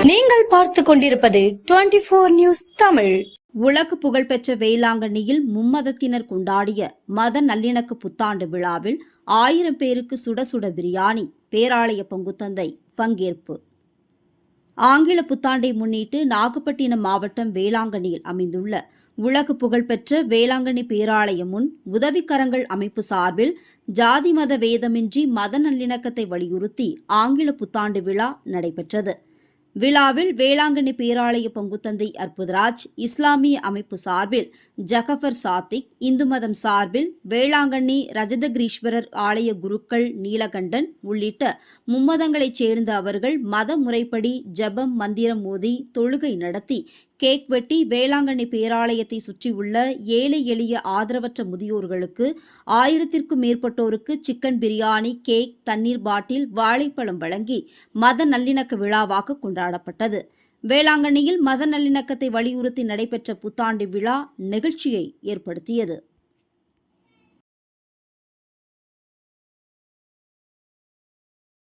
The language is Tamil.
நீங்கள் பார்த்து கொண்டிருப்பது 24 நியூஸ் தமிழ். உலக புகழ்பெற்ற வேளாங்கண்ணியில் மும்மதத்தினர் கொண்டாடிய மத நல்லிணக்க புத்தாண்டு விழாவில் 1000 பேருக்கு சுட சுட பிரியாணி, பேராலய பங்குத்தந்தை பங்கேற்பு. ஆங்கில புத்தாண்டை முன்னிட்டு நாகப்பட்டினம் மாவட்டம் வேளாங்கண்ணியில் அமைந்துள்ள உலக புகழ்பெற்ற வேளாங்கண்ணி பேராலயம் முன் உதவிக்கரங்கள் அமைப்பு சார்பில் ஜாதி மத வேதமின்றி மத நல்லிணக்கத்தை வலியுறுத்தி ஆங்கில புத்தாண்டு விழா நடைபெற்றது. விழாவில் வேளாங்கண்ணி பேராலய பங்குத்தந்தை அற்புதராஜ், இஸ்லாமிய அமைப்பு சார்பில் ஜகபர் சாத்திக், இந்து மதம் சார்பில் வேளாங்கண்ணி ரஜதகிரீஸ்வரர் ஆலய குருக்கள் நீலகண்டன் உள்ளிட்ட மும்மதங்களைச் சேர்ந்த அவர்கள் மத முறைப்படி ஜெபம், மந்திரம் ஓதி தொழுகை நடத்தி கேக் வெட்டி வேளாங்கண்ணி பேராலயத்தை சுற்றியுள்ள ஏழை எளிய ஆதரவற்ற முதியோர்களுக்கு 1000த்திற்கும் மேற்பட்டோருக்கு சிக்கன் பிரியாணி, கேக், தண்ணீர் பாட்டில், வாழைப்பழம் வழங்கி மத நல்லிணக்க விழாவாக கொண்டாடப்பட்டது. வேளாங்கண்ணியில் மத நல்லிணக்கத்தை வலியுறுத்தி நடைபெற்ற புத்தாண்டு விழா நிகழ்ச்சியை ஏற்படுத்தியது.